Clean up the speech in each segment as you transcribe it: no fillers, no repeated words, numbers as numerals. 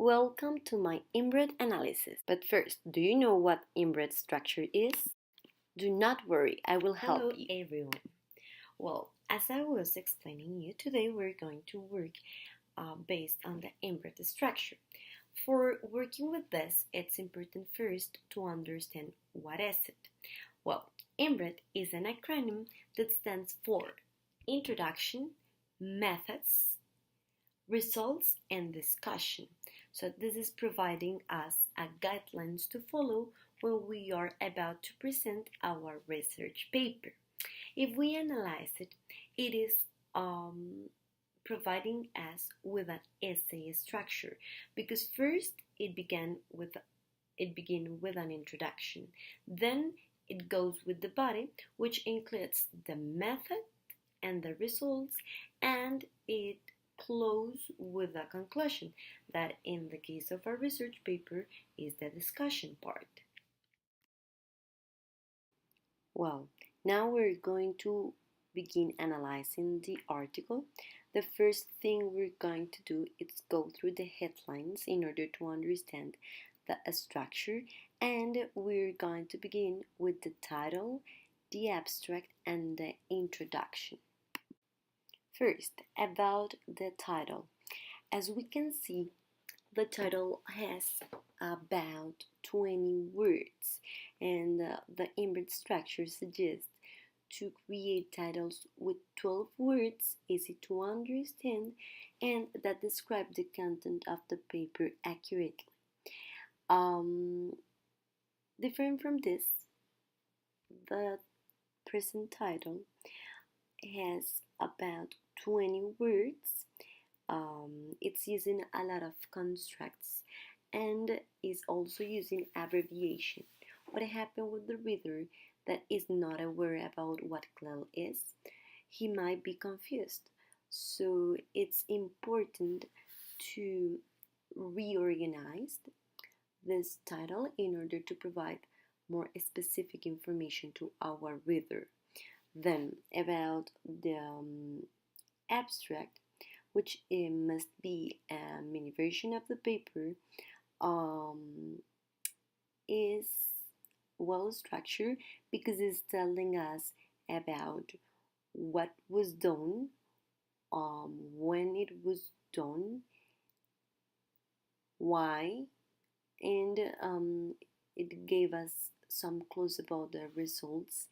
Welcome to my inbred analysis. But first, do you know what inbred structure is? Do not worry, I will help you. Hello everyone. Well, as I was explaining you, today we're going to work based on the inbred structure. For working with this, it's important first to understand what is it. Well, inbred is an acronym that stands for Introduction, Methods, Results, and Discussion. So this is providing us a guidelines to follow when we are about to present our research paper. If we analyze it, it is providing us with an essay structure because first it begins with an introduction, then it goes with the body, which includes the method and the results, and it close with a conclusion that in the case of a research paper is the discussion part. Well, now we're going to begin analyzing the article. The first thing we're going to do is go through the headlines in order to understand the structure, and we're going to begin with the title, the abstract, and the introduction. First, about the title. As we can see, the title has about 20 words, and the inbred structure suggests to create titles with 12 words easy to understand and that describe the content of the paper accurately. Different from this, the present title has about 20 words. It's using a lot of constructs and is also using abbreviation. What happened with the reader that is not aware about what CLEL is? He might be confused. So it's important to reorganize this title in order to provide more specific information to our reader. Then about the abstract, which must be a mini version of the paper, is well structured because it's telling us about what was done, when it was done, why, and it gave us some clues about the results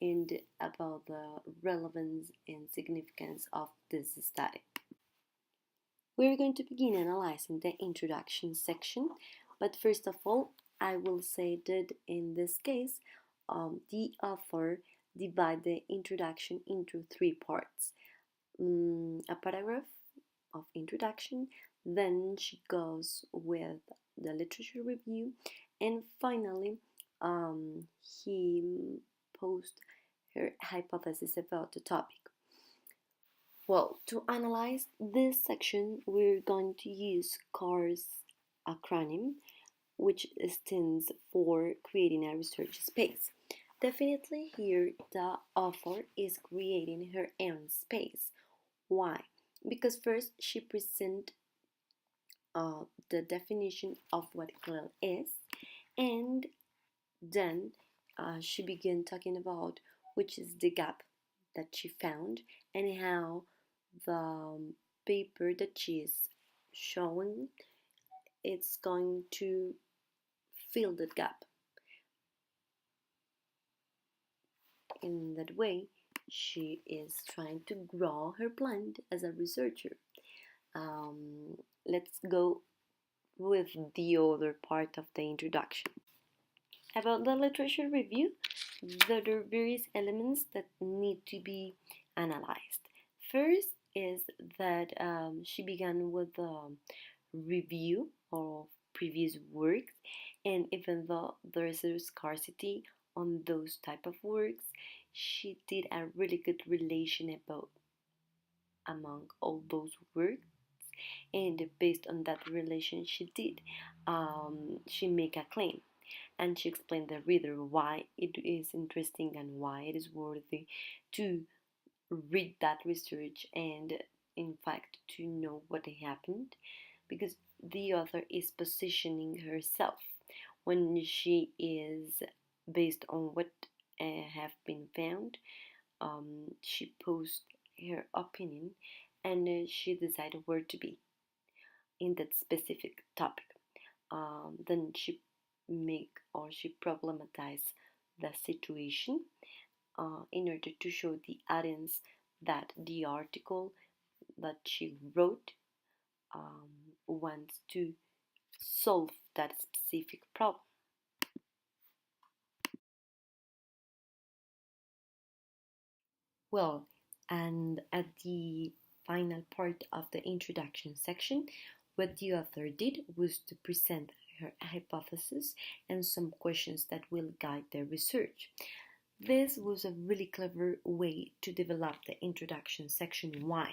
and about the relevance and significance of this study. We're going to begin analyzing the introduction section, but first of all, I will say that in this case, the author divides the introduction into three parts. A paragraph of introduction, then she goes with the literature review, and finally, he posts her hypothesis about the topic. Well, to analyze this section, we're going to use CAR's acronym, which stands for creating a research space. Definitely here, the author is creating her own space. Why? Because first she presents the definition of what CLEL is, and then she began talking about which is the gap that she found and how the paper that she is showing it's going to fill that gap. In that way, she is trying to grow her plant as a researcher. Let's go with the other part of the introduction. About the literature review, there are various elements that need to be analyzed. First is that she began with a review of previous works, and even though there is a scarcity on those type of works, she did a really good relation about among all those works, and based on that relation she did, she make a claim, and she explained the reader why it is interesting and why it is worthy to read that research and in fact to know what happened, because the author is positioning herself when she is based on what have been found. She posts her opinion and she decided where to be in that specific topic. Then she make or she problematize the situation in order to show the audience that the article that she wrote wants to solve that specific problem. Well, and at the final part of the introduction section, what the author did was to present her hypothesis and some questions that will guide their research. This was a really clever way to develop the introduction section. Why?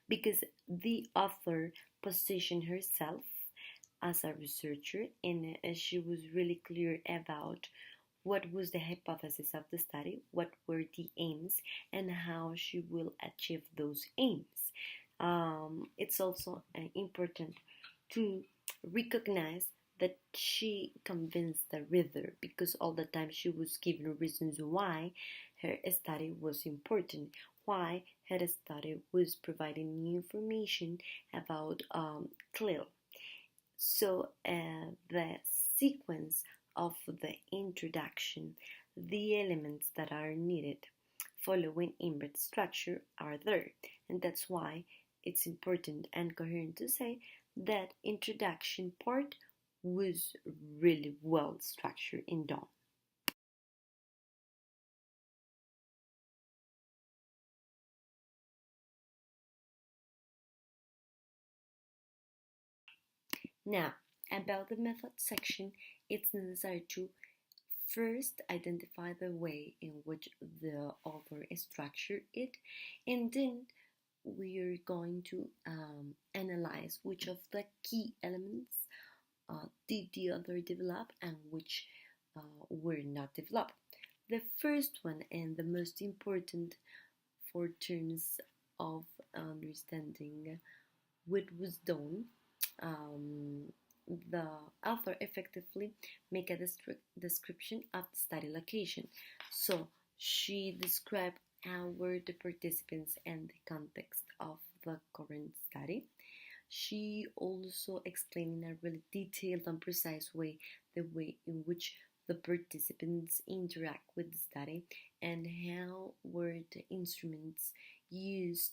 Because the author positioned herself as a researcher and she was really clear about what was the hypothesis of the study, what were the aims, and how she will achieve those aims. It's also important to recognize that she convinced the reader because all the time she was giving reasons why her study was important, why her study was providing new information about CLIL. So the sequence of the introduction, the elements that are needed following inbred structure are there, and that's why it's important and coherent to say that introduction part was really well structured and done. Now, about the method section, it's necessary to first identify the way in which the author structured it, and then we are going to analyze which of the key elements did the author develop and which were not developed. The first one and the most important for terms of understanding what was done, um, the author effectively make a description of the study location. So she described how were the participants and the context of the current study. She also explained in a really detailed and precise way the way in which the participants interact with the study and how were the instruments used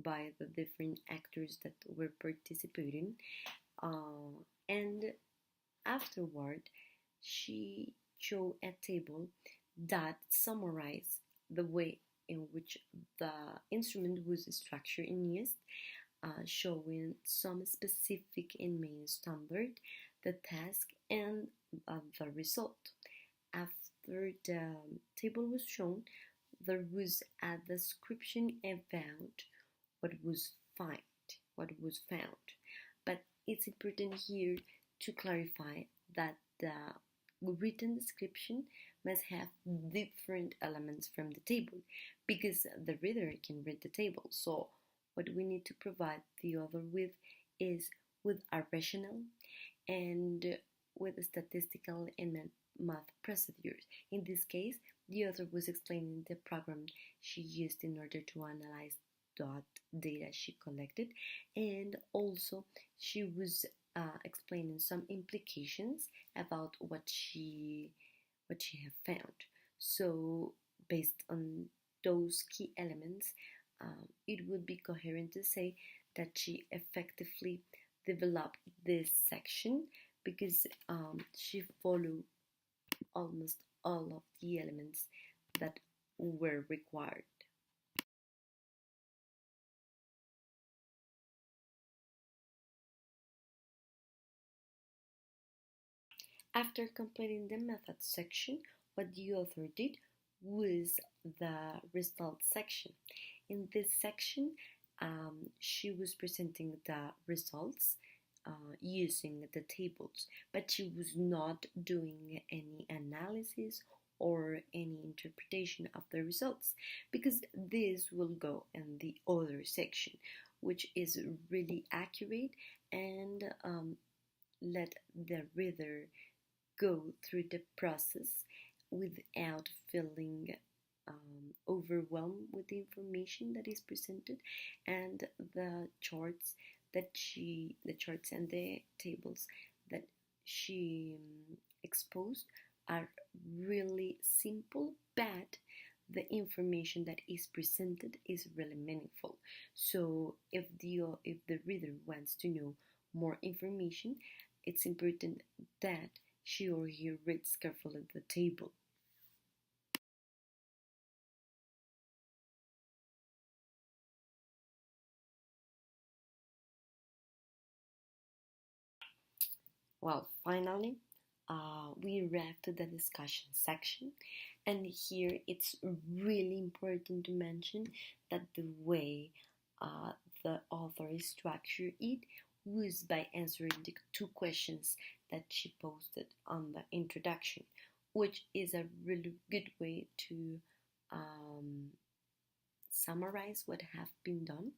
by the different actors that were participating. And afterward, she showed a table that summarized the way in which the instrument was structured and used, showing some specific and main standard, the task, and the result. After the table was shown, there was a description about what was found, what was found. But it's important here to clarify that the written description must have different elements from the table because the reader can read the table. So what we need to provide the author with is with a rationale and with statistical and math procedures. In this case, the author was explaining the program she used in order to analyze that data she collected, and also she was explaining some implications about what she have found. So, based on those key elements, it would be coherent to say that she effectively developed this section because she followed almost all of the elements that were required. After completing the method section, what the author did was the results section. In this section, she was presenting the results using the tables, but she was not doing any analysis or any interpretation of the results because this will go in the other section, which is really accurate and let the reader go through the process without feeling overwhelmed with the information that is presented, and the charts and the tables that she exposed are really simple, but the information that is presented is really meaningful. So if the reader wants to know more information, it's important that she or he reads carefully the table. Well, finally, we arrived to the discussion section, and here it's really important to mention that the way uh, the author structured it was by answering the two questions that she posted on the introduction, which is a really good way to um, summarize what have been done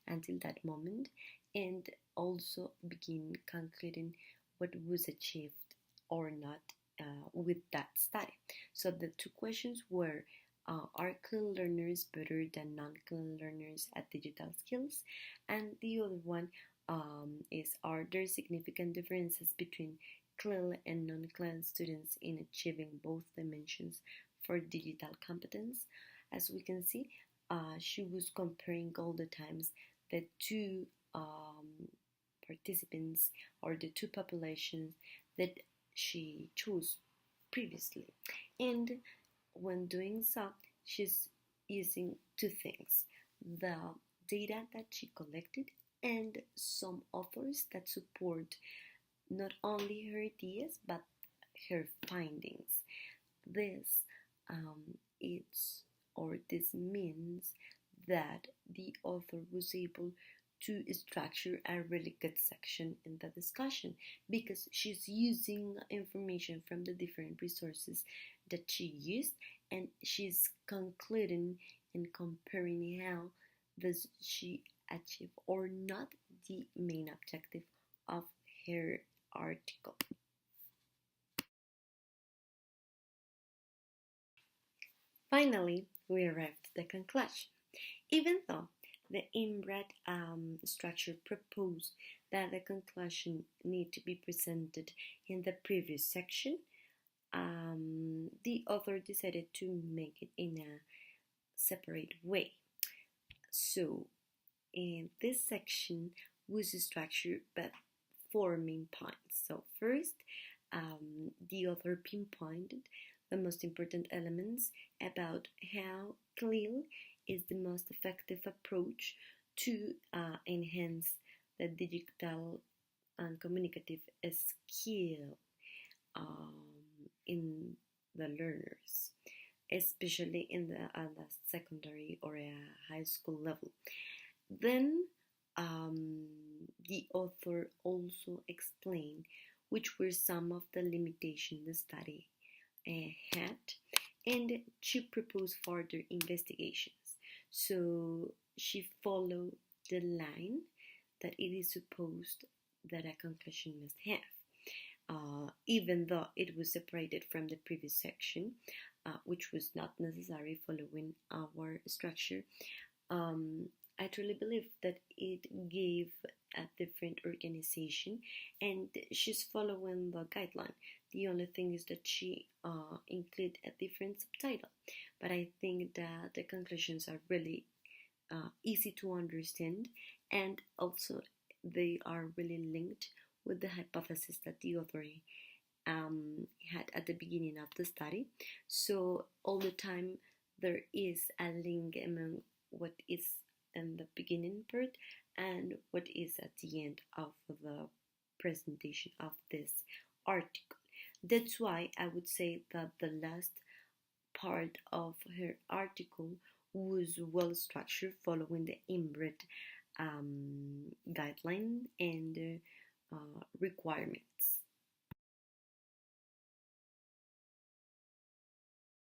until that moment, and also begin concluding what was achieved or not with that study. So the two questions were, are clean learners better than non-clean learners at digital skills? And the other one is, are there significant differences between clean and non-clean students in achieving both dimensions for digital competence? As we can see, she was comparing all the times the two participants or the two populations that she chose previously. And when doing so, she's using two things: the data that she collected and some authors that support not only her ideas but her findings. This it's or this means that the author was able to structure a really good section in the discussion, because she's using information from the different resources that she used, and she's concluding and comparing how does she achieve or not the main objective of her article. Finally, we arrived at the conclusion. Even though the inbred structure proposed that the conclusion need to be presented in the previous section, the author decided to make it in a separate way. So, in this section was structured by four main points. So, first, the author pinpointed the most important elements about how CLIL is the most effective approach to enhance the digital and communicative skill in the learners, especially in the secondary or a high school level. Then um, the author also explained which were some of the limitations the study had, and she proposed further investigations. So she followed the line that it is supposed that a conclusion must have. Even though it was separated from the previous section, which was not necessary following our structure, I truly believe that it gave a different organization, and she's following the guideline. The only thing is that she include a different subtitle, but I think that the conclusions are really easy to understand, and also they are really linked with the hypothesis that the author had at the beginning of the study. So all the time there is a link among what is in the beginning part and what is at the end of the presentation of this article. That's why I would say that the last part of her article was well structured, following the inbred guideline and requirements.